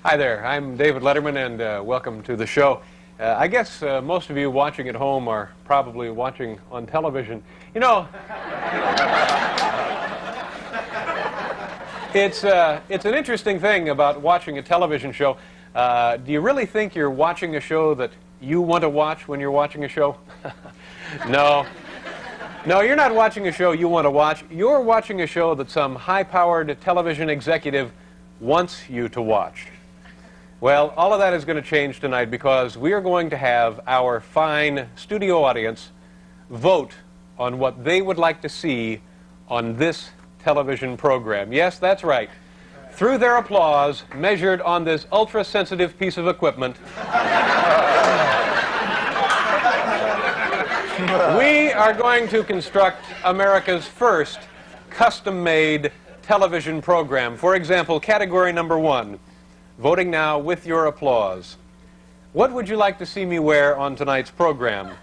Hi there, I'm David Letterman, and welcome to the show. I guess most of you watching at home are probably watching on television. You know, it's an interesting thing about watching a television show. Do you really think you're watching a show that you want to watch when you're watching a show? No. No, you're not watching a show you want to watch. You're watching a show that some high-powered television executive wants you to watch. Well, all of that is going to change tonight because we are going to have our fine studio audience vote on what they would like to see on this television program. Yes, that's right. Through their applause, measured on this ultra-sensitive piece of equipment, we are going to construct America's first custom-made television program. For example, category number 1. Voting now with your applause. What would you like to see me wear on tonight's program?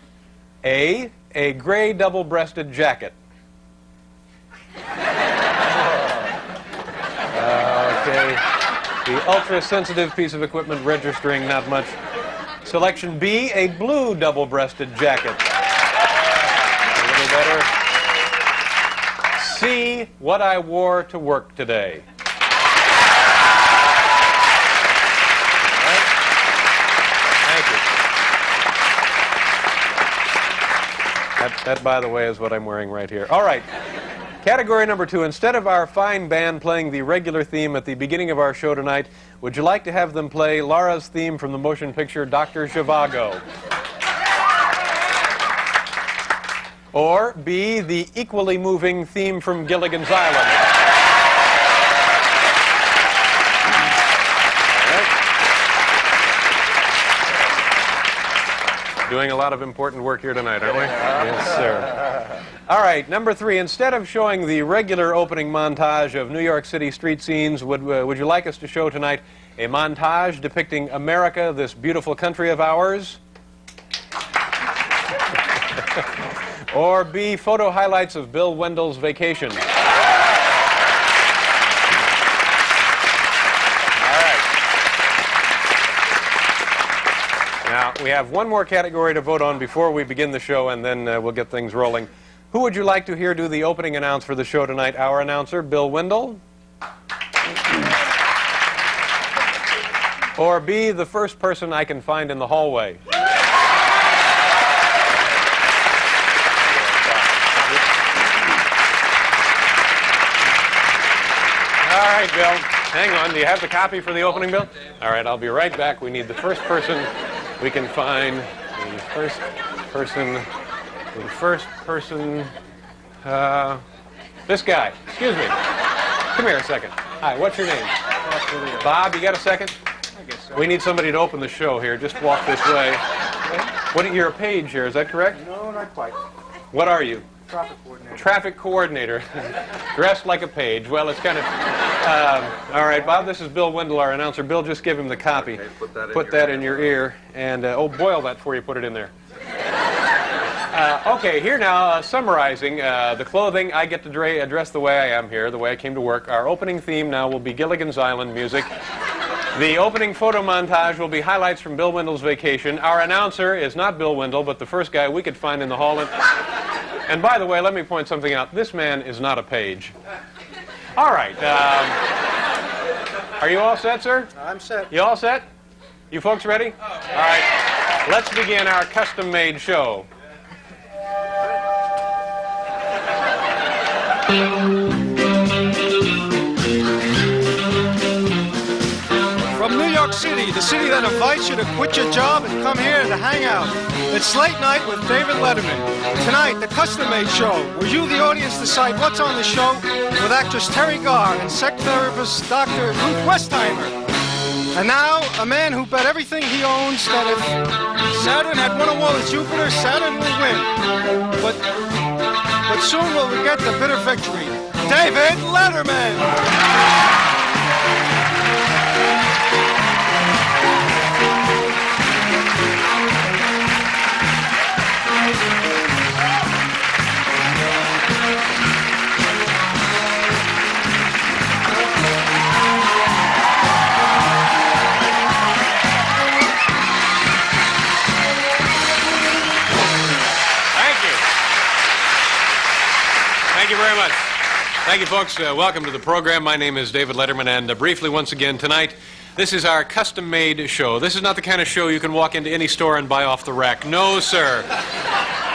A gray double-breasted jacket. Okay. The ultra-sensitive piece of equipment registering not much. Selection B, a blue double-breasted jacket. A little better. C, what I wore to work today. That, by the way, is what I'm wearing right here. All right. Category number 2. Instead of our fine band playing the regular theme at the beginning of our show tonight, would you like to have them play Laura's theme from the motion picture Dr. Zhivago? Or B, the equally moving theme from Gilligan's Island? Doing a lot of important work here tonight, aren't we? Yes, sir. All right, number 3. Instead of showing the regular opening montage of New York City street scenes, would you like us to show tonight a montage depicting America, this beautiful country of ours? Or B, photo highlights of Bill Wendell's vacation? Now, we have one more category to vote on before we begin the show, and then we'll get things rolling. Who would you like to hear do the opening announce for the show tonight? Our announcer, Bill Wendell? Or B, the first person I can find in the hallway? All right, Bill. Hang on. Do you have the copy for the opening, Bill? All right, I'll be right back. We need the first person we can find. The first person, this guy. Excuse me. Come here a second. Hi, what's your name? Bob, you got a second? I guess so. We need somebody to open the show here. Just walk this way. You're a page here, is that correct? No, not quite. What are you? Traffic coordinator. Traffic coordinator. Dressed like a page. Well, it's kind of... all right, Bob, this is Bill Wendell, our announcer. Bill, just give him the copy. Okay, put that in your ear. And, boil that before you put it in there. Okay, here now, summarizing the clothing. I get to dress the way I am here, the way I came to work. Our opening theme now will be Gilligan's Island music. The opening photo montage will be highlights from Bill Wendell's vacation. Our announcer is not Bill Wendell, but the first guy we could find in the hall. And by the way, let me point something out. This man is not a page. All right. Are you all set, sir? I'm set. You all set? You folks ready? All right. Let's begin our custom-made show. From New York City, the city that invites you to quit your job and come here to hang out. It's Late Night with David Letterman. Tonight, the custom-made show, where you, the audience, decide what's on the show with actress Teri Garr and sex therapist Dr. Ruth Westheimer. And now, a man who bet everything he owns that if Saturn had one on one with Jupiter, Saturn will win. But soon will we get the bitter victory. David Letterman! Thank you, folks. Welcome to the program. My name is David Letterman, and briefly, once again, tonight, this is our custom-made show. This is not the kind of show you can walk into any store and buy off the rack. No, sir.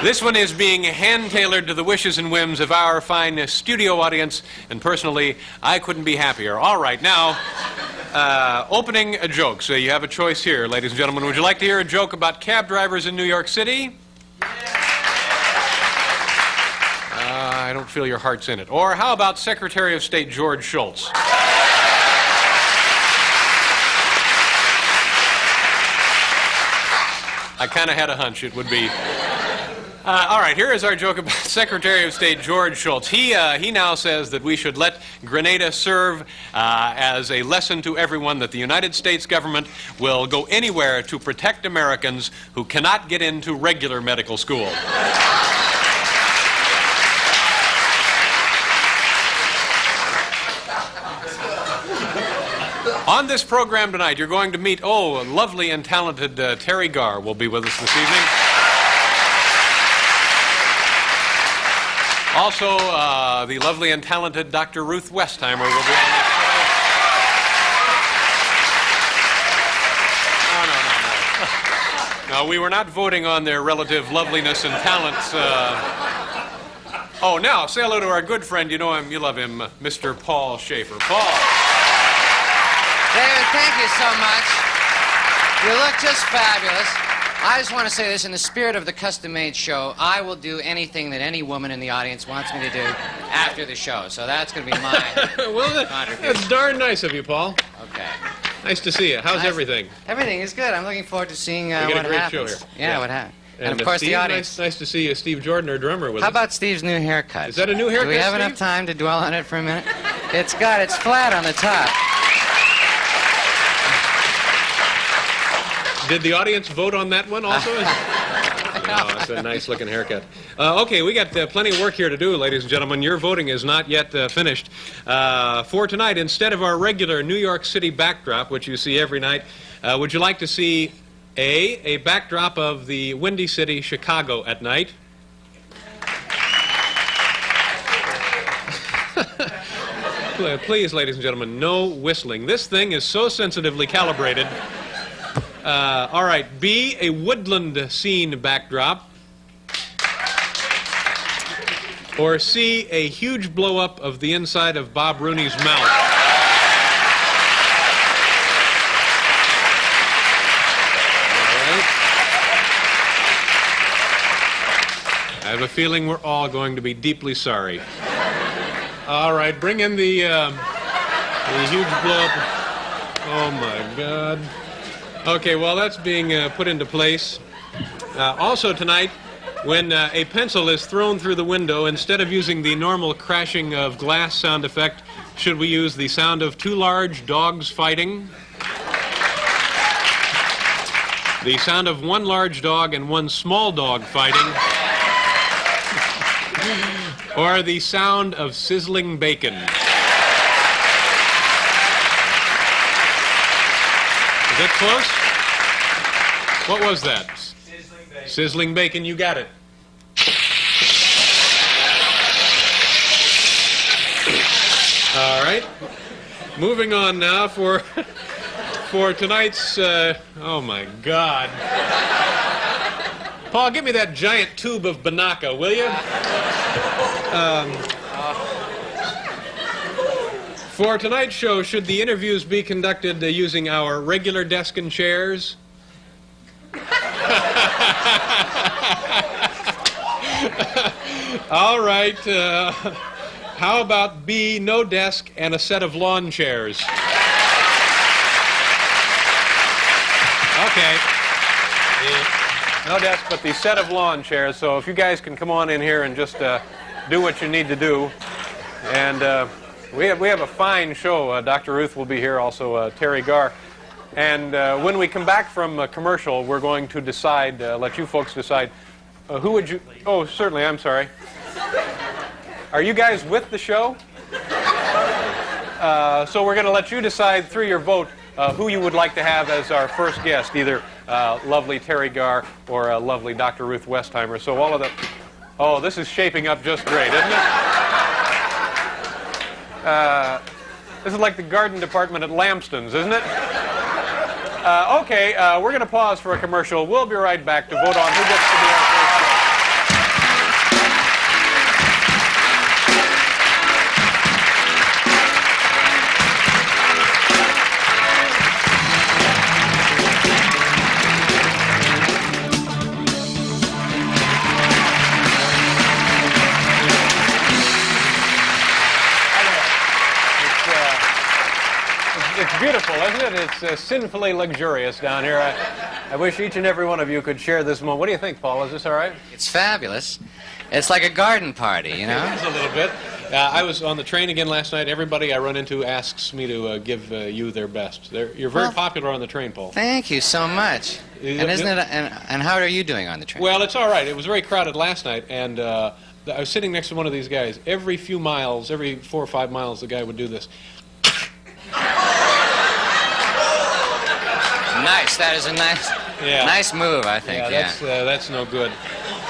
This one is being hand-tailored to the wishes and whims of our fine studio audience, and personally, I couldn't be happier. All right, now, opening a joke. So you have a choice here, ladies and gentlemen. Would you like to hear a joke about cab drivers in New York City? I don't feel your heart's in it. Or how about Secretary of State George Shultz? I kind of had a hunch it would be. All right, here is our joke about Secretary of State George Shultz. He now says that we should let Grenada serve as a lesson to everyone that the United States government will go anywhere to protect Americans who cannot get into regular medical school. On this program tonight, you're going to meet, lovely and talented Teri Garr will be with us this evening. Also, the lovely and talented Dr. Ruth Westheimer will be on this show. No, we were not voting on their relative loveliness and talents. Now, say hello to our good friend, you know him, you love him, Mr. Paul Schaefer. Paul. David, thank you so much. You look just fabulous. I just want to say this, in the spirit of the custom-made show, I will do anything that any woman in the audience wants me to do after the show. So that's going to be my contribution. That's darn nice of you, Paul. Okay. Nice to see you. How's everything? Everything is good. I'm looking forward to seeing we what got a great happens. show here. Yeah, what happens. And of course, Steve, the audience. Nice to see you, Steve Jordan, our drummer, with us. How about Steve's new haircut? Is that a new haircut, Do we have Steve? enough time to dwell on it for a minute? It's flat on the top. Did the audience vote on that one also? No, it's a nice-looking haircut. Okay, we got plenty of work here to do, ladies and gentlemen. Your voting is not yet finished. For tonight, instead of our regular New York City backdrop, which you see every night, would you like to see, a backdrop of the Windy City, Chicago at night? Please, ladies and gentlemen, no whistling. This thing is so sensitively calibrated. All right, B, a woodland scene backdrop. Or C, a huge blow-up of the inside of Bob Rooney's mouth. All right. I have a feeling we're all going to be deeply sorry. All right, bring in the huge blow-up. Oh, my God. Okay, well, that's being put into place. Also tonight, when a pencil is thrown through the window, instead of using the normal crashing of glass sound effect, should we use the sound of two large dogs fighting? The sound of one large dog and one small dog fighting? Or the sound of sizzling bacon? Is that close? What was that? Sizzling bacon. Sizzling bacon, you got it. All right. Moving on now for tonight's, oh my God. Paul, give me that giant tube of Banaka, will you? For tonight's show, should the interviews be conducted using our regular desk and chairs? All right. How about B, no desk and a set of lawn chairs? Okay. No desk, but the set of lawn chairs. So if you guys can come on in here and just do what you need to do. And we have a fine show. Dr. Ruth will be here, also Teri Garr. And when we come back from commercial, we're going to decide, let you folks decide, who would you... Oh, certainly, I'm sorry. Are you guys with the show? So we're going to let you decide through your vote who you would like to have as our first guest, either lovely Teri Garr or lovely Dr. Ruth Westheimer. So all of the... Oh, this is shaping up just great, isn't it? This is like the garden department at Lamston's, isn't it? Okay, we're going to pause for a commercial. We'll be right back to vote on who gets to be our first guest. It's beautiful, isn't it? It's sinfully luxurious down here. I wish each and every one of you could share this moment. What do you think, Paul? Is this all right? It's fabulous. It's like a garden party, you know? It is a little bit. I was on the train again last night. Everybody I run into asks me to give you their best. You're very popular on the train, Paul. Thank you so much. And isn't it? And how are you doing on the train? Well, it's all right. It was very crowded last night, and I was sitting next to one of these guys. Every few miles, every 4 or 5 miles, the guy would do this. Nice. That is a nice move, I think. Yeah, that's no good.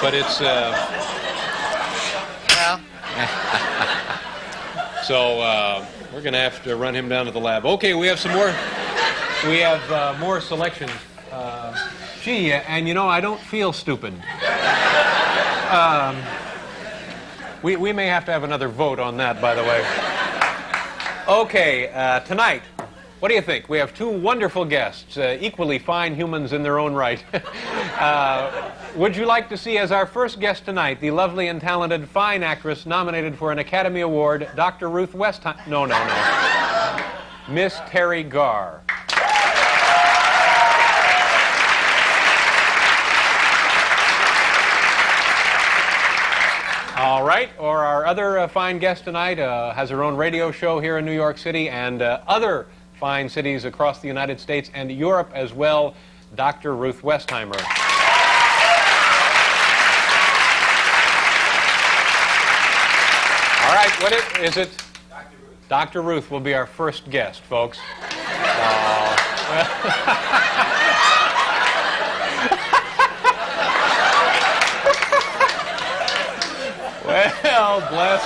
But it's well. So we're going to have to run him down to the lab. Okay, we have some more. We have more selections. Gee, and you know, I don't feel stupid. We may have to have another vote on that, by the way. Okay, tonight. What do you think? We have two wonderful guests, equally fine humans in their own right. Would you like to see as our first guest tonight the lovely and talented fine actress nominated for an Academy Award, Dr. Ruth Westheimer? No. Miss Teri Garr. All right, or our other fine guest tonight has her own radio show here in New York City and other fine cities across the United States and Europe as well, Dr. Ruth Westheimer. All right, what is it? Dr. Ruth. Dr. Ruth will be our first guest, folks. Well, bless.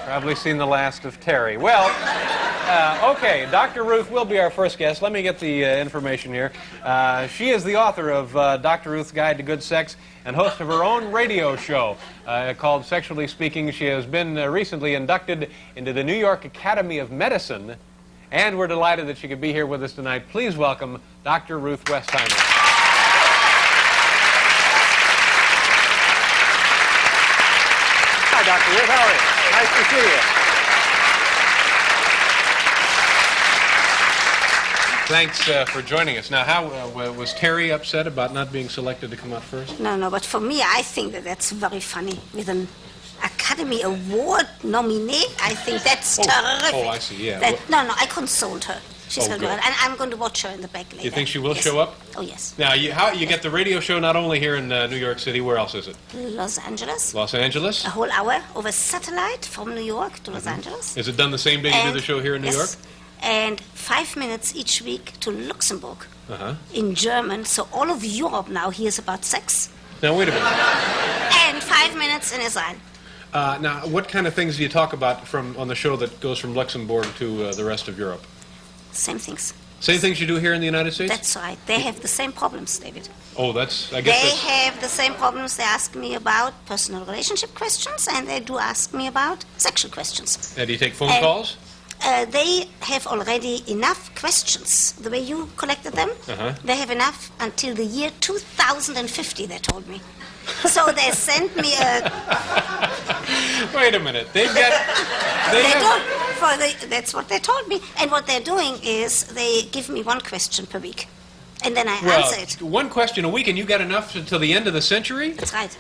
Probably seen the last of Terry. Well, okay, Dr. Ruth will be our first guest. Let me get the information here. She is the author of Dr. Ruth's Guide to Good Sex and host of her own radio show called Sexually Speaking. She has been recently inducted into the New York Academy of Medicine, and we're delighted that she could be here with us tonight. Please welcome Dr. Ruth Westheimer. Hi, Dr. Ruth. How are you? Nice to see you. Thanks for joining us. Now, how was Terry upset about not being selected to come out first? No, but for me, I think that's very funny. With an Academy Award nominee, I think that's terrific. Oh, I see, yeah. No, I consoled her. She's going to do it, and I'm going to watch her in the back later. You think she will show up? Oh, yes. Now, you get the radio show not only here in New York City, where else is it? Los Angeles. Los Angeles? A whole hour over satellite from New York to Los Angeles. Is it done the same day you do the show here in New York? And 5 minutes each week to Luxembourg in German, so all of Europe now hears about sex. Now, wait a minute. And 5 minutes in Israel. Now, what kind of things do you talk about on the show that goes from Luxembourg to the rest of Europe? Same things. Same things you do here in the United States? That's right. They have the same problems, David. Oh, I guess they have the same problems. They ask me about personal relationship questions, and they do ask me about sexual questions. Do you take phone calls? They have already enough questions. The way you collected them, they have enough until the year 2050, they told me. So they sent me a... Wait a minute. That's what they told me. And what they're doing is they give me one question per week. And then I answer it. One question a week, and you got enough until the end of the century? That's right.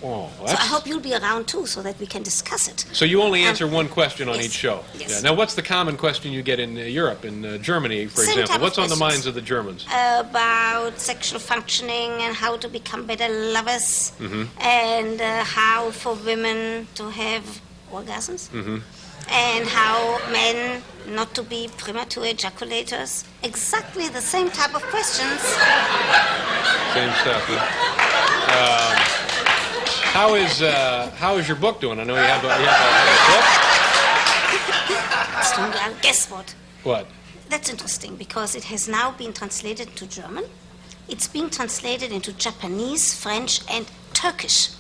Oh, so I hope you'll be around, too, so that we can discuss it. So you only answer one question on each show? Yes. Yeah. Now, what's the common question you get in Europe, in Germany, for example? What's on the minds of the Germans? About sexual functioning and how to become better lovers, and how for women to have orgasms, and how men not to be premature ejaculators. Exactly the same type of questions. Same stuff. How is your book doing? I know you have a book. It's doing well. Guess what? What? That's interesting because it has now been translated into German. It's being translated into Japanese, French, and Turkish.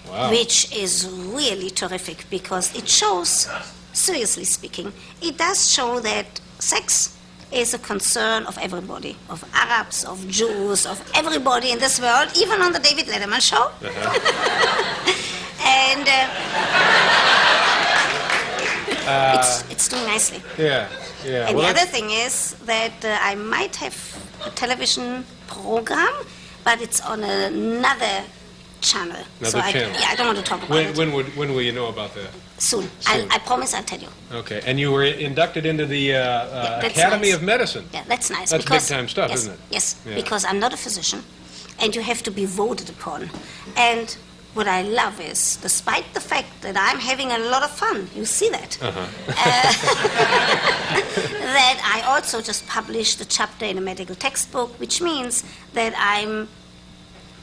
Wow. Which is really terrific because it shows, seriously speaking, it does show that sex is a concern of everybody, of Arabs, of Jews, of everybody in this world, even on the David Letterman show. And it's doing nicely. Yeah. And the other thing is that I might have a television program, but it's on another channel. Channel. I don't want to talk about it. When will you know about that? Soon. I promise I'll tell you. Okay. And you were inducted into the Academy nice. of Medicine. Yeah, that's nice. That's big-time stuff, yes, isn't it? Yes, Yeah. because I'm not a physician, and you have to be voted upon. And what I love is, despite the fact that I'm having a lot of fun, you see that, that I also just published a chapter in a medical textbook, which means that I'm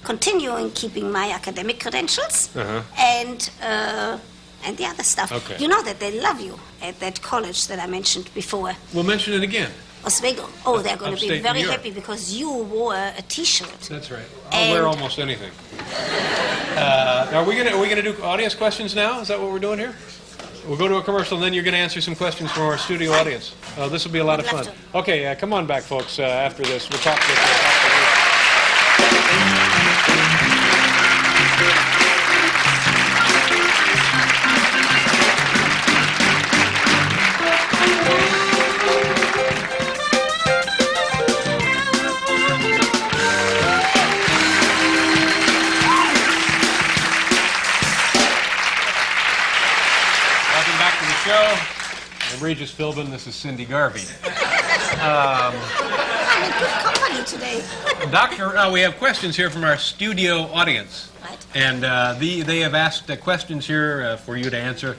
continuing keeping my academic credentials and the other stuff. Okay. You know that they love you at that college that I mentioned before. We'll mention it again. Oswego. Oh, they're going to be Upstate very New York. happy because you wore a T-shirt. That's right. I'll wear almost anything. Are we gonna do audience questions now? Is that what we're doing here? We'll go to a commercial, and then you're going to answer some questions from our studio audience. This will be a lot of Would fun. love Okay, come on back, folks. After this, we'll talk with show. I'm Regis Philbin. This is Cindy Garvey. I'm in good company today. Doctor, we have questions here from our studio audience. Right. And they have asked questions here for you to answer,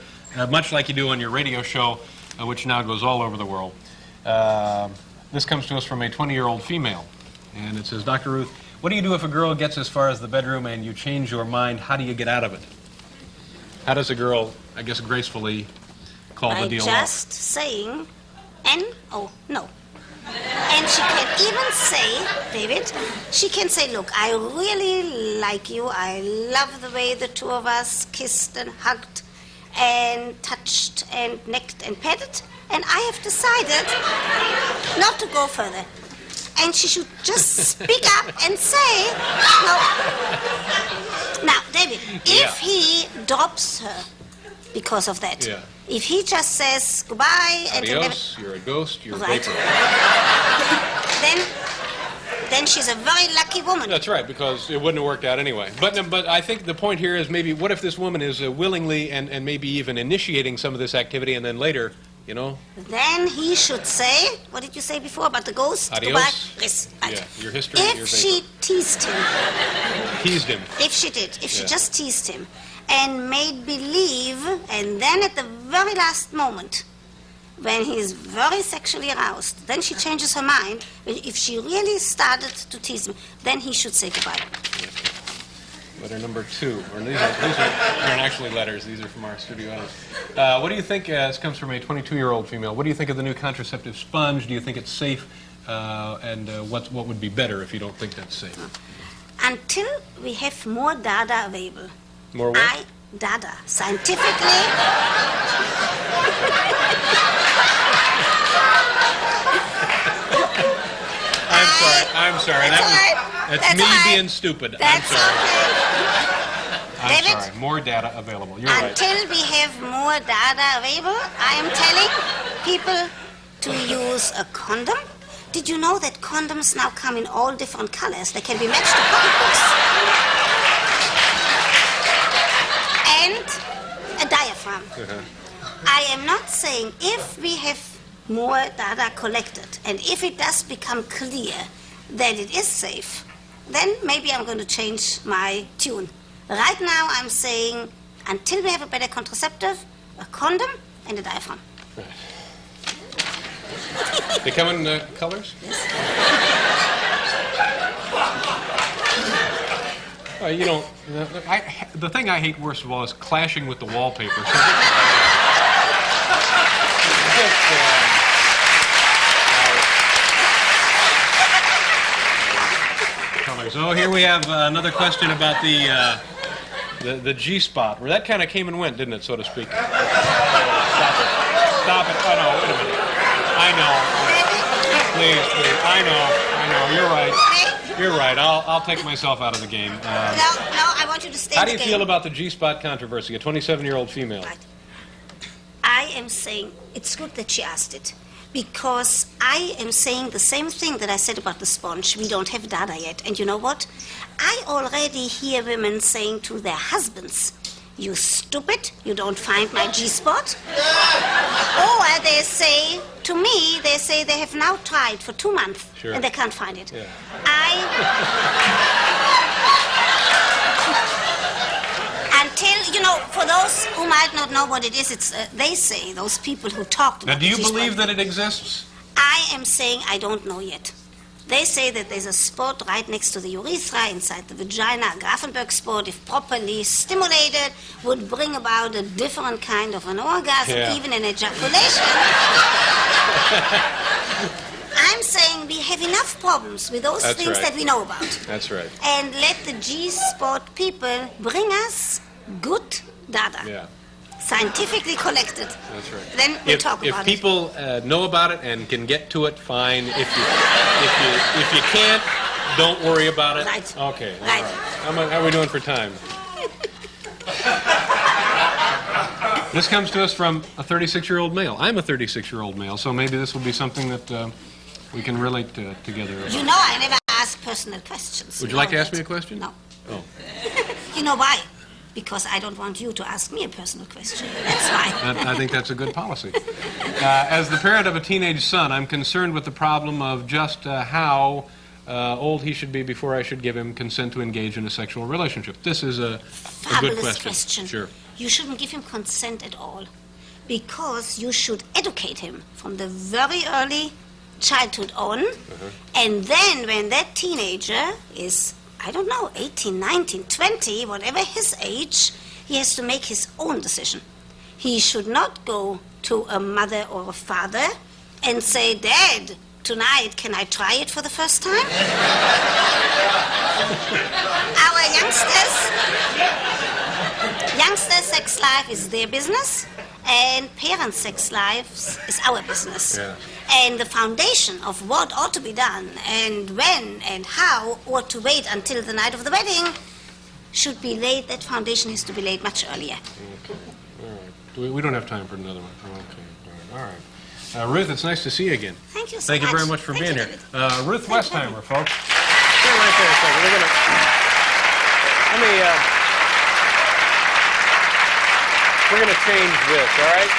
much like you do on your radio show, which now goes all over the world. This comes to us from a 20-year-old female. And it says, Dr. Ruth, what do you do if a girl gets as far as the bedroom and you change your mind? How do you get out of it? How does a girl, I guess, gracefully call the deal off? By just saying N-O, no. And she can even say, David, she can say, look, I really like you. I love the way the two of us kissed and hugged and touched and necked and petted. And I have decided not to go further. And she should just speak up and say, no. Now, David, if he drops her because of that, if he just says goodbye and adios, you're a ghost, you're a right, vapor. then she's a very lucky woman. That's right, because it wouldn't have worked out anyway. But I think the point here is maybe what if this woman is willingly and maybe even initiating some of this activity, and then later, you know? Then he should say, what did you say before about the ghost? Adios. Goodbye. Yes, right. Yeah, your history, if your she teased him. Teased him. If she did. If she just teased him and made believe, and then at the very last moment, when he's very sexually aroused, then she changes her mind. If she really started to tease him, then he should say goodbye. Letter number 2. Or these aren't actually letters. These are from our studio audience. What do you think, this comes from a 22-year-old female, what do you think of the new contraceptive sponge? Do you think it's safe? And what would be better if you don't think that's safe? Until we have more data available. More what? Data. Scientifically. I'm sorry. That's me being stupid. I'm sorry. I'm David, sorry. More data available. You're right. Until we have more data available, I am telling people to use a condom. Did you know that condoms now come in all different colors? They can be matched to pocketbooks. And a diaphragm. I am not saying if we have more data collected and if it does become clear that it is safe, then maybe I'm going to change my tune. Right now I'm saying until we have a better contraceptive, a condom and a diaphragm. Right. They come in colors? Yes. You don't. The thing I hate worst of all is clashing with the wallpaper. So here we have another question about the G-spot, where that kind of came and went, didn't it, so to speak? Stop it. Stop it. Oh, no, wait a minute. I know. Please. I know. You're right. You're right. I'll take myself out of the game. No, I want you to stay in the game. How do you feel about the G-spot controversy, a 27-year-old female? Right. I am saying it's good that she asked it, because I am saying the same thing that I said about the sponge. We don't have data yet. And you know what? I already hear women saying to their husbands, "You stupid, you don't find my G-spot." Or they say to me, they have now tried for 2 months, sure, and they can't find it. Yeah. Until, for those who might not know what it is, it's they say, those people who talked about Now, do you believe that it exists? I am saying I don't know yet. They say that there's a spot right next to the urethra, inside the vagina, a Grafenberg spot, if properly stimulated, would bring about a different kind of an orgasm, yeah, even an ejaculation. I'm saying we have enough problems with those things right, that we know about. That's right. And let the G-spot people bring us good data. Yeah. Scientifically collected. That's right. Then we'll talk about it. If people know about it and can get to it, fine. If you can't, don't worry about it. Right. Okay. Right. How are we doing for time? This comes to us from a 36-year-old male. I'm a 36-year-old male, so maybe this will be something that we can relate together about. You know, I never ask personal questions. Would you like to ask me a question? No. Oh. You know why? Because I don't want you to ask me a personal question. That's why. I think that's a good policy. As the parent of a teenage son, I'm concerned with the problem of just how old he should be before I should give him consent to engage in a sexual relationship. This is a good question. Sure. You shouldn't give him consent at all, because you should educate him from the very early childhood on, and then when that teenager is, I don't know, 18, 19, 20, whatever his age, he has to make his own decision. He should not go to a mother or a father and say, "Dad, tonight, can I try it for the first time?" Our youngsters' sex life is their business, and parents' sex lives is our business. Yeah. And the foundation of what ought to be done and when and how ought to wait until the night of the wedding should be laid. That foundation has to be laid much earlier. Okay. All right. We don't have time for another one. Okay. All right. Ruth, it's nice to see you again. Thank you so much. Thank you very much for being here. Ruth Westheimer, folks. Stay right there a second. We're gonna change this, all right?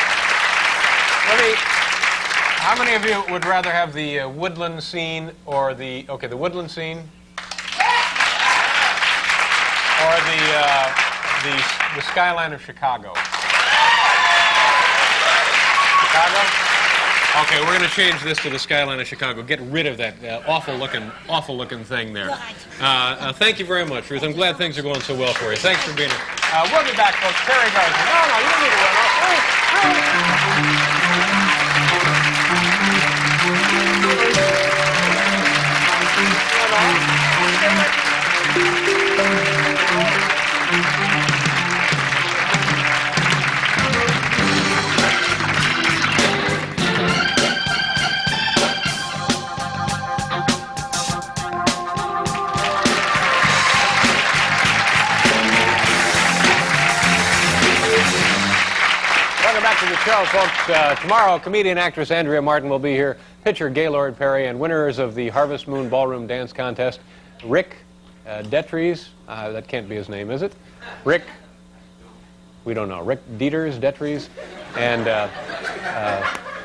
How many of you would rather have the woodland scene or the woodland scene, or the skyline of Chicago? Chicago? Okay, we're going to change this to the skyline of Chicago. Get rid of that awful looking thing there. Thank you very much, Ruth. I'm glad things are going so well for you. Thanks for being here. We'll be back, folks. Teri Garr. No, you don't need to run off. To the show, folks. Tomorrow, comedian actress Andrea Martin will be here. Pitcher Gaylord Perry and winners of the Harvest Moon Ballroom Dance Contest, Rick Detries. That can't be his name, is it? Rick. We don't know. Rick Detries, and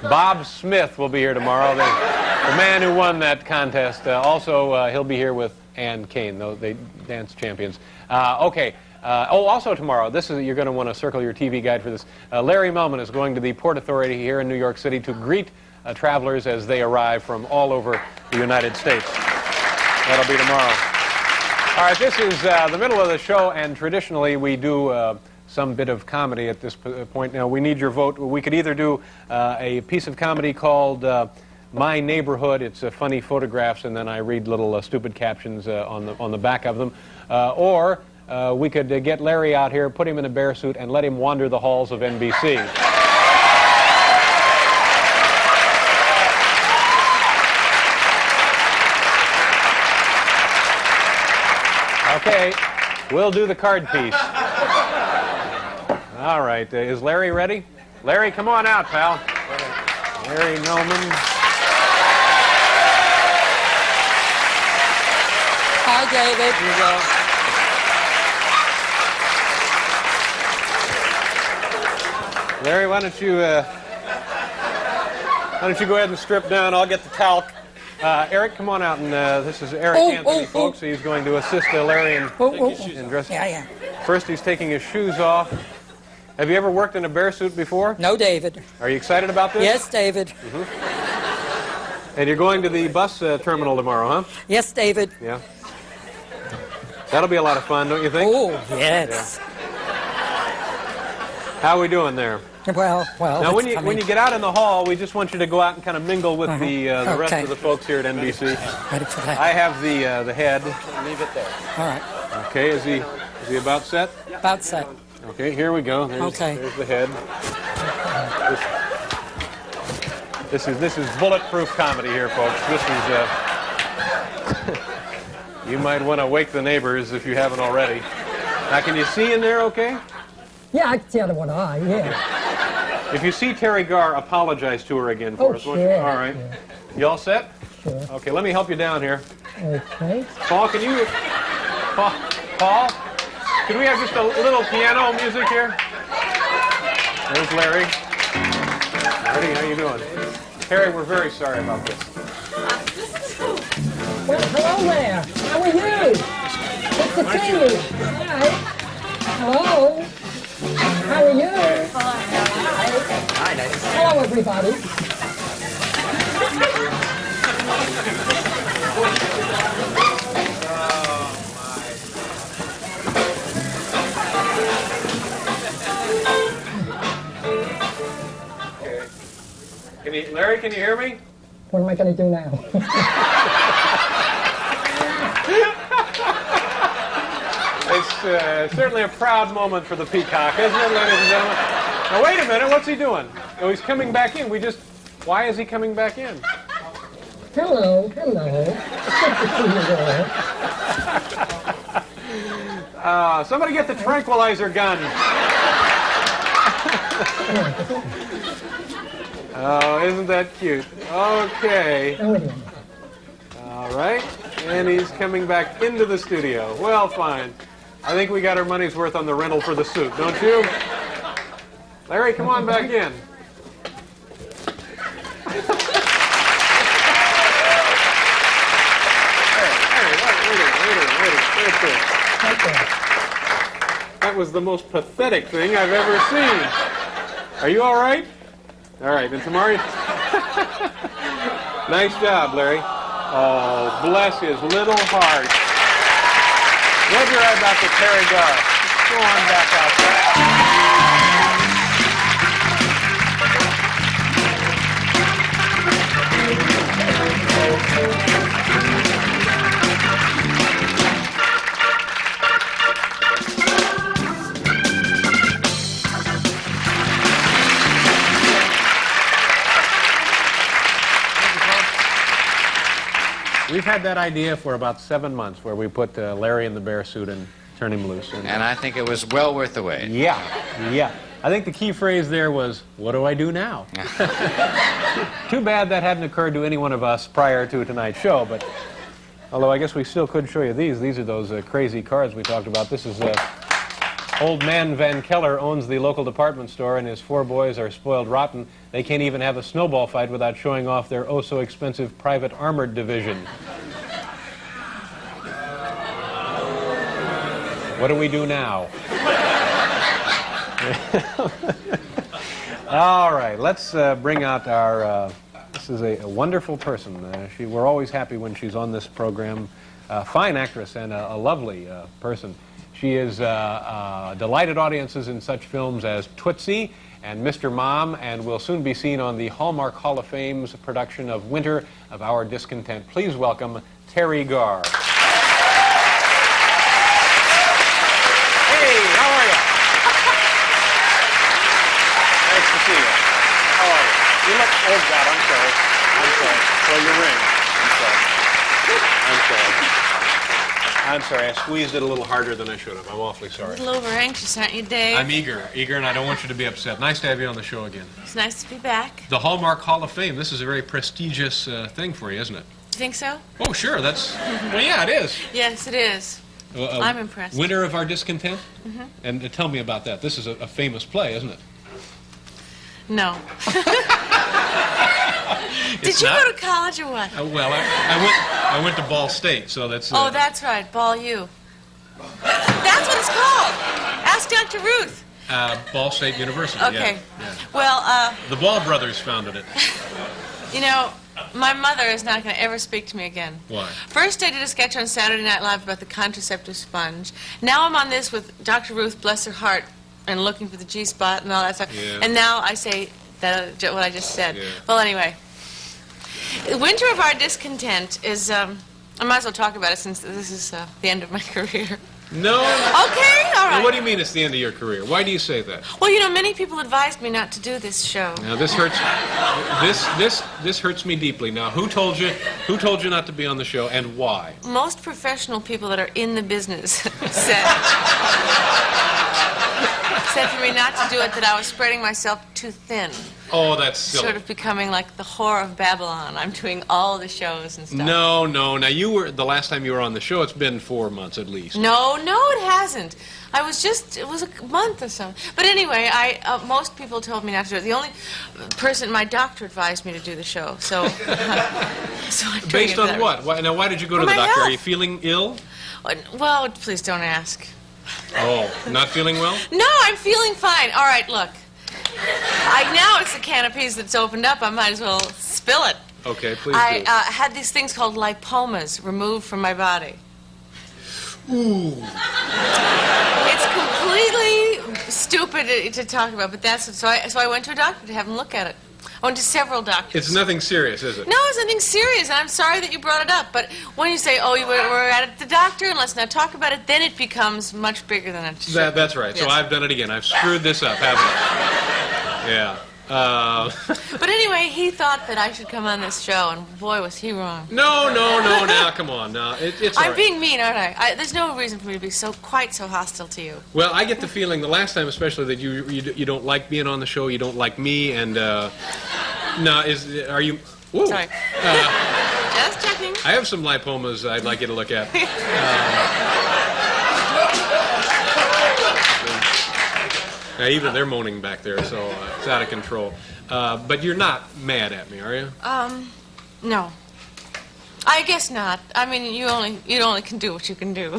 Bob Smith will be here tomorrow. The man who won that contest. Also, he'll be here with Ann Kane, the dance champions. Okay. Also tomorrow, you're going to want to circle your TV guide for this. Larry Melman is going to the Port Authority here in New York City to greet travelers as they arrive from all over the United States. That'll be tomorrow. All right, this is the middle of the show, and traditionally we do some bit of comedy at this point. Now, we need your vote. We could either do a piece of comedy called My Neighborhood. It's funny photographs, and then I read little stupid captions on the back of them. Or we could get Larry out here, put him in a bear suit, and let him wander the halls of NBC. Okay, we'll do the card piece. All right, is Larry ready? Larry, come on out, pal. Larry Melman. Hi, David. Here you go. Larry, why don't you go ahead and strip down? I'll get the talc. Eric, come on out, and this is Eric Anthony, folks. He's going to assist Larry in dressing. Yeah. First, he's taking his shoes off. Have you ever worked in a bear suit before? No, David. Are you excited about this? Yes, David. Mm-hmm. And you're going to the bus terminal tomorrow, huh? Yes, David. Yeah. That'll be a lot of fun, don't you think? Oh, yes. Yeah. How are we doing there? Well. Now, when you get out in the hall, we just want you to go out and kind of mingle with the rest of the folks here at NBC. Ready for that? I have the head. Leave it there. All right. Okay, is he about set? About set. Okay, here we go. There's the head. This is bulletproof comedy here, folks. This is you might want to wake the neighbors if you haven't already. Now, can you see in there okay? Yeah, I can see out of one eye, yeah. If you see Teri Garr, apologize to her again for us. Sure. All right. Yeah. You all set? Sure. Okay, let me help you down here. Okay. Paul, can you... Paul, can we have just a little piano music here? There's Larry. Larry, how you doing? Terry, we're very sorry about this. Well, hello there. How are you? Good to see you. Hi. Hello. How are you? Hi, nice. Hello, everybody. Larry, can you hear me? What am I going to do now? It's certainly a proud moment for the Peacock, isn't it, ladies and gentlemen? Now, wait a minute. What's he doing? Oh, he's coming back in. Why is he coming back in? Hello. Good to see you there. Somebody get the tranquilizer gun. Oh, isn't that cute? Okay. All right. And he's coming back into the studio. Well, fine. I think we got our money's worth on the rental for the suit, don't you? Larry, come on back in. That was the most pathetic thing I've ever seen. Are you all right? All right, and tomorrow... Nice job, Larry. Oh, bless his little heart. We'll be right back with Teri Garr. Go on back out there. We've had that idea for about 7 months, where we put Larry in the bear suit and turn him loose. And I think it was well worth the wait. Yeah. I think the key phrase there was, what do I do now? Too bad that hadn't occurred to any one of us prior to tonight's show, but although I guess we still could show you these. These are those crazy cards we talked about. This is Old Man Van Keller owns the local department store, and his 4 boys are spoiled rotten. They can't even have a snowball fight without showing off their oh-so-expensive private armored division. What do we do now? All right, let's bring out our... this is a wonderful person. We're always happy when she's on this program. fine actress and a lovely person. She has delighted audiences in such films as Tootsie and Mr. Mom, and will soon be seen on the Hallmark Hall of Fame's production of Winter of Our Discontent. Please welcome Teri Garr. Hey, how are you? Nice to see you. How are you? You look, oh God, I'm sorry. I'm sorry. Well, your ring. I'm sorry. I'm sorry. I squeezed it a little harder than I should have. I'm awfully sorry. A little over anxious, aren't you, Dave? I'm eager, and I don't want you to be upset. Nice to have you on the show again. It's nice to be back. The Hallmark Hall of Fame. This is a very prestigious thing for you, isn't it? You think so? Oh, sure. That's well, yeah, it is. Yes, it is. I'm impressed. Winter of Our Discontent. And tell me about that. This is a famous play, isn't it? No. Did you go to college or what? Well, I went to Ball State, so that's. Oh, that's right, Ball U. That's what it's called. Ask Dr. Ruth. Ball State University. Okay. Yeah. Well, the Ball brothers founded it. you know, my mother is not going to ever speak to me again. Why? First, I did a sketch on Saturday Night Live about the contraceptive sponge. Now I'm on this with Dr. Ruth, bless her heart, and looking for the G-spot and all that stuff. Yeah. And now I say that what I just said. Yeah. Well, anyway, Winter of Our Discontent is, I might as well talk about it since this is the end of my career. No. Okay, all right. Well, what do you mean it's the end of your career? Why do you say that? Well, you know, many people advised me not to do this show. Now this hurts. This hurts me deeply. Now, who told you not to be on the show, and why? Most professional people that are in the business said for me not to do it, that I was spreading myself too thin. Oh, that's silly. Sort of becoming like the whore of Babylon. I'm doing all the shows and stuff. No. Now, the last time you were on the show, it's been 4 months at least. No, it hasn't. it was a month or so. But anyway, most people told me not to do it. The only person, my doctor advised me to do the show. So, so I'm doing Based it on that what? Why did you go to For the my doctor? health. Are you feeling ill? Well, please don't ask. Oh, not feeling well? No, I'm feeling fine. All right, look. Now it's the can of peas that's opened up. I might as well spill it. Okay, please I do. had these things called lipomas removed from my body. Ooh. It's completely stupid to talk about, but that's so I went to a doctor to have him look at it. I went to several doctors. It's nothing serious, is it? No, it's nothing serious, and I'm sorry that you brought it up. But when you say, "Oh, we're at the doctor, and let's not talk about it," then it becomes much bigger than it should. That's right. Yes. So I've done it again. I've screwed this up, haven't I? Yeah. But anyway, he thought that I should come on this show, and boy, was he wrong. No, now, come on. Now, it's all I'm right. being mean, aren't I? There's no reason for me to be quite so hostile to you. Well, I get the feeling the last time especially that you don't like being on the show, you don't like me, and now are you... Ooh. Sorry. Just checking. I have some lipomas I'd like you to look at. Now, even they're moaning back there, so it's out of control. But you're not mad at me, are you? No. I guess not. I mean, you only can do what you can do.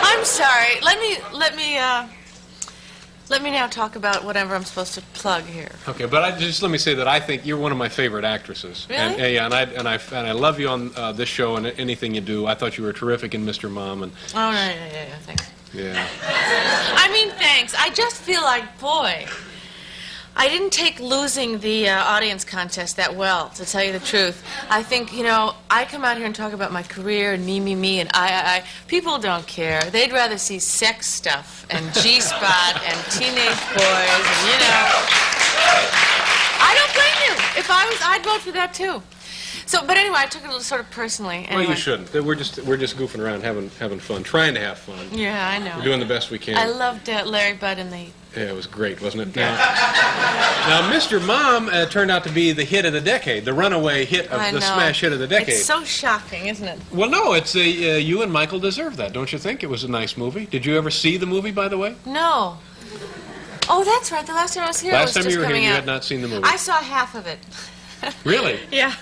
I'm sorry. Let me now talk about whatever I'm supposed to plug here. Okay, but just let me say that I think you're one of my favorite actresses. Really? And I love you on this show and anything you do. I thought you were terrific in Mr. Mom. And Oh, right, yeah, thanks. yeah. I mean, thanks. I just feel like, boy, I didn't take losing the audience contest that well, to tell you the truth. I think, I come out here and talk about my career and me, and I. People don't care. They'd rather see sex stuff and G-spot and teenage boys and, I don't blame you. If I was, I'd vote for that, too. So, but anyway, I took it sort of personally. Anyway. Well, you shouldn't. We're just goofing around, having fun, trying to have fun. Yeah, I know. We're doing the best we can. I loved Larry Budd and the... Yeah, it was great, wasn't it? Now, Mr. Mom turned out to be the hit of the decade, the runaway hit of the smash hit of the decade. It's so shocking, isn't it? Well, no, it's you and Michael deserve that, don't you think? It was a nice movie. Did you ever see the movie, by the way? No. Oh, that's right. The last time I was here, Last it was time just you were here, coming you out. had not seen the movie. I saw half of it. Really? Yeah.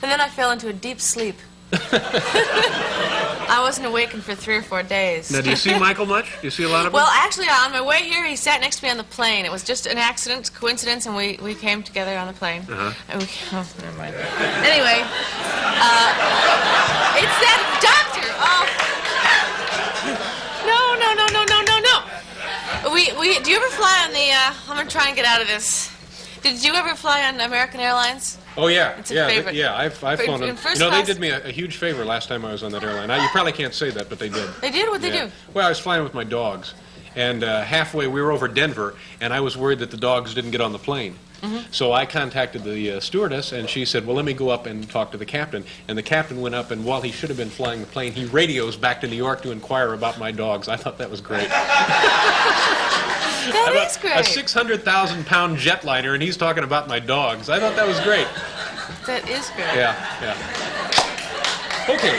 And then I fell into a deep sleep. I I wasn't awakened for 3 or 4 days. Now, do you see Michael much? Do you see a lot of him? Well, actually, on my way here, he sat next to me on the plane. It was just an accident, coincidence, and we came together on the plane. And we, oh, never mind. Anyway, it's that doctor. Oh. No. Do you ever fly on the, I'm going to try and get out of this. Did you ever fly on American Airlines? Oh, yeah. It's a favorite. I've flown them. In first They class- did me a huge favor last time I was on that airline. You probably can't say that, but they did. They did? What'd they do? Well, I was flying with my dogs, and halfway we were over Denver, and I was worried that the dogs didn't get on the plane. So I contacted the stewardess, and she said, well, let me go up and talk to the captain. And the captain went up, and while he should have been flying the plane, he radios back to New York to inquire about my dogs. I thought that was great. That is great. A 600,000-pound jetliner, and he's talking about my dogs. I thought that was great. That is great. Yeah. Okay,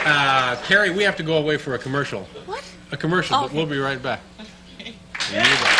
well, Terry, we have to go away for a commercial. What? A commercial, Oh, but we'll be right back. Okay. You bet.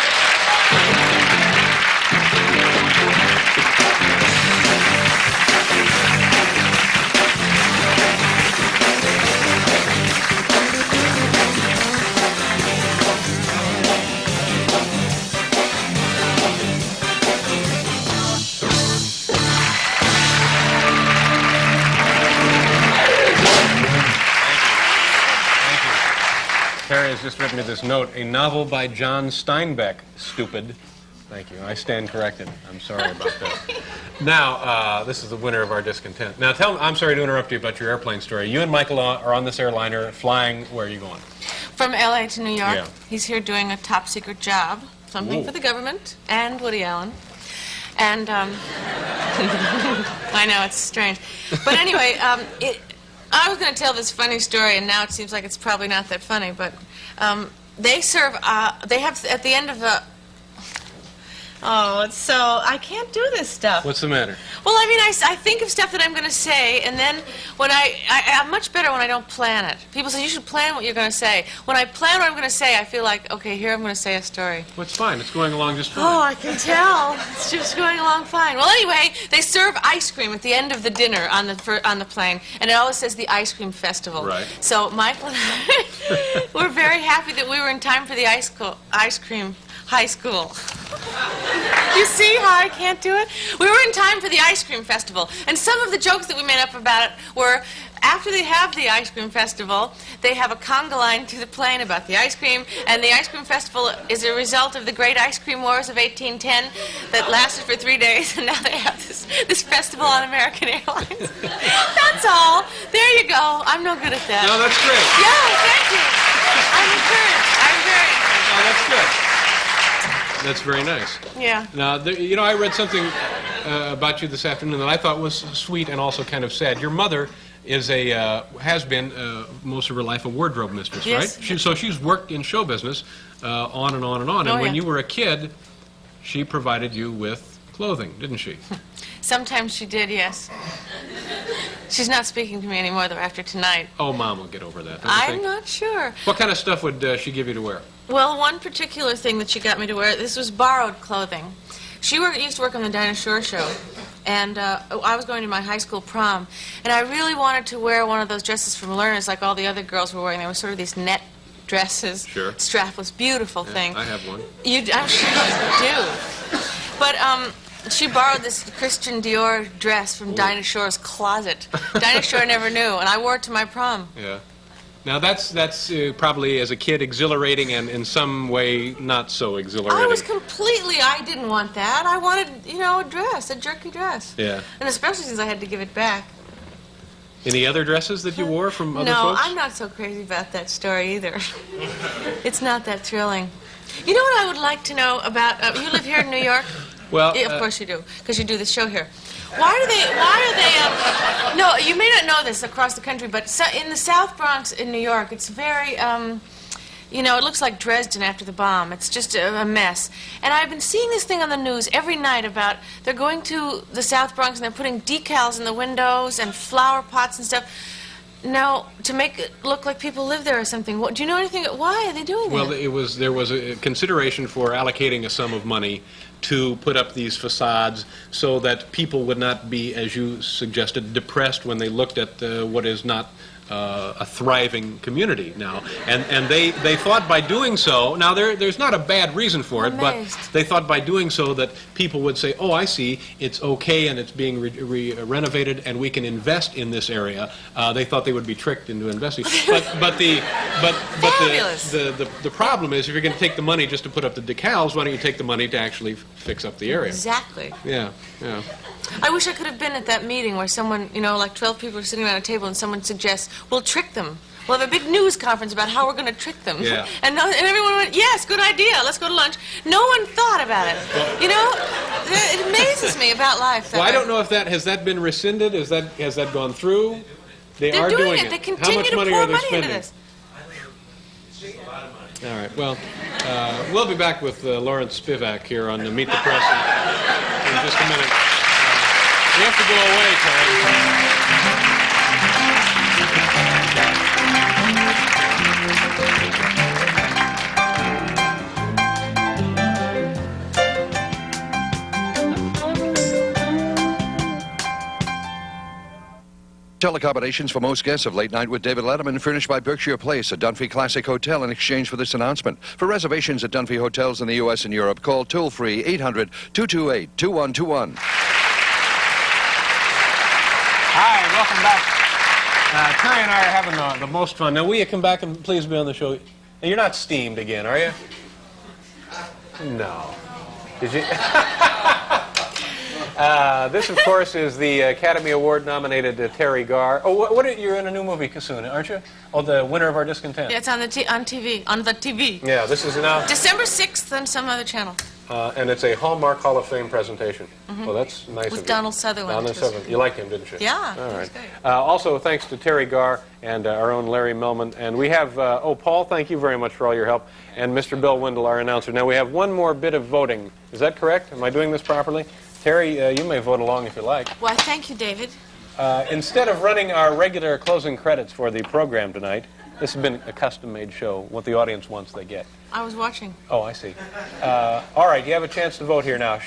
Terry has just written me this note, a novel by John Steinbeck. Stupid. Thank you. I stand corrected. I'm sorry about that. Now, this is the winner of our discontent. Now, I'm sorry to interrupt you about your airplane story. You and Michael are on this airliner flying. Where are you going? From L.A. to New York. Yeah. He's here doing a top-secret job, something Whoa. for the government and Woody Allen. And, I know, it's strange. But anyway, I was going to tell this funny story, and now it seems like it's probably not that funny, but they serve, they have, at the end of the, oh, it's so, I can't do this stuff. What's the matter? Well, I mean, I think of stuff that I'm going to say, and then when I'm much better when I don't plan it. People say, you should plan what you're going to say. When I plan what I'm going to say, I feel like, okay, here I'm going to say a story. Well, it's fine. It's going along just fine. Oh, I can tell. It's just going along fine. Well, anyway, they serve ice cream at the end of the dinner on the plane, and it always says the ice cream festival. Right. So Michael and I were very happy that we were in time for the ice cream high school. You see how I can't do it? We were in time for the ice cream festival, and some of the jokes that we made up about it were, after they have the ice cream festival, they have a conga line to the plane about the ice cream, and the ice cream festival is a result of the great ice cream wars of 1810 that lasted for 3 days, and now they have this festival on American Airlines. That's all. There you go. I'm no good at that. No, that's great. Yeah, thank you. I'm encouraged. I'm very encouraged. Oh, that's good. That's very nice. Yeah. Now, I read something about you this afternoon that I thought was sweet and also kind of sad. Your mother is has been most of her life a wardrobe mistress, Yes. right? So she's worked in show business on and on and on. Oh, And when yeah. you were a kid, she provided you with clothing, didn't she? Sometimes she did, yes. She's not speaking to me anymore, though, after tonight. Oh, Mom will get over that, don't you I'm think? not sure. What kind of stuff would she give you to wear? Well, one particular thing that she got me to wear, this was borrowed clothing. She used to work on the Dinah Shore show, and I was going to my high school prom, and I really wanted to wear one of those dresses from Learners like all the other girls were wearing. They were sort of these net dresses, Sure. strapless, beautiful thing. I have one. I'm sure you do. But she borrowed this Christian Dior dress from Dinah Shore's closet. Dinah Shore never knew, and I wore it to my prom. Yeah. Now, that's probably, as a kid, exhilarating and in some way not so exhilarating. I didn't want that. I wanted, a dress, a jerky dress. Yeah. And especially since I had to give it back. Any other dresses that you wore from other No, folks? I'm not so crazy about that story either. It's not that thrilling. You know what I would like to know about, you live here in New York? Well, Yeah, of course you do, because you do the show here. Why are they, no, you may not know this across the country, but in the South Bronx in New York, it's very, it looks like Dresden after the bomb. It's just a mess. And I've been seeing this thing on the news every night about they're going to the South Bronx and they're putting decals in the windows and flower pots and stuff. Now, to make it look like people live there or something, do you know anything? Why are they doing that? Well, there was a consideration for allocating a sum of money to put up these facades so that people would not be, as you suggested, depressed when they looked at what is not a thriving community now. And they thought by doing so, now there's not a bad reason for it, but they thought by doing so that people would say, oh, I see, it's okay and it's being renovated and we can invest in this area. They thought they would be tricked into investing. But the problem is, if you're going to take the money just to put up the decals, why don't you take the money to actually fix up the area? Exactly. Yeah, yeah. I wish I could have been at that meeting where someone, like 12 people are sitting around a table and someone suggests, we'll trick them. We'll have a big news conference about how we're going to trick them. Yeah. And everyone went, yes, good idea, let's go to lunch. No one thought about it. It amazes me about life. Well, I don't know if has that been rescinded? Has that gone through? They're are doing it. it. They continue How much to money pour are they money spending? into this. All right. Well, we'll be back with Lawrence Spivak here on Meet the Press in just a minute. You have to go away, Teri. Hotel accommodations for most guests of Late Night with David Letterman, furnished by Berkshire Place, a Dunphy Classic Hotel, in exchange for this announcement. For reservations at Dunphy Hotels in the U.S. and Europe, call toll-free 800-228-2121. Hi, welcome back. Terry and I are having the most fun. Now, will you come back and please be on the show? Now, you're not steamed again, are you? No. Did you? This, of course, is the Academy Award-nominated Teri Garr. Oh, you're in a new movie soon, aren't you? Oh, the winner of our discontent. Yeah, it's on TV. On the TV. Yeah, this is now December 6th on some other channel. and it's a Hallmark Hall of Fame presentation. Well, that's nice of you. With Donald Sutherland. Donald Sutherland. You liked him, didn't you? Yeah. All right. Great. Also, thanks to Teri Garr and our own Larry Melman. And we have, Paul, thank you very much for all your help. And Mr. Bill Wendell, our announcer. Now, we have one more bit of voting. Is that correct? Am I doing this properly? Terry, you may vote along if you like. Well, thank you, David. Instead of running our regular closing credits for the program tonight, this has been a custom-made show. What the audience wants, they get. I was watching. Oh, I see. All right, you have a chance to vote here now.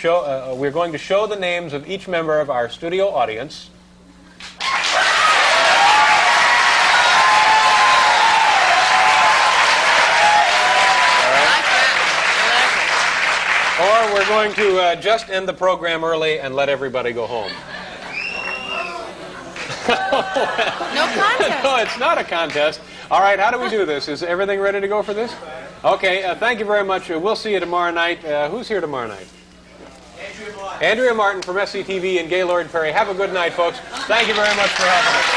We're going to show the names of each member of our studio audience. Or we're going to just end the program early and let everybody go home. No contest. No, it's not a contest. All right, how do we do this? Is everything ready to go for this? Okay, thank you very much. We'll see you tomorrow night. Who's here tomorrow night? Andrea Martin from SCTV and Gaylord Perry. Have a good night, folks. Thank you very much for having us.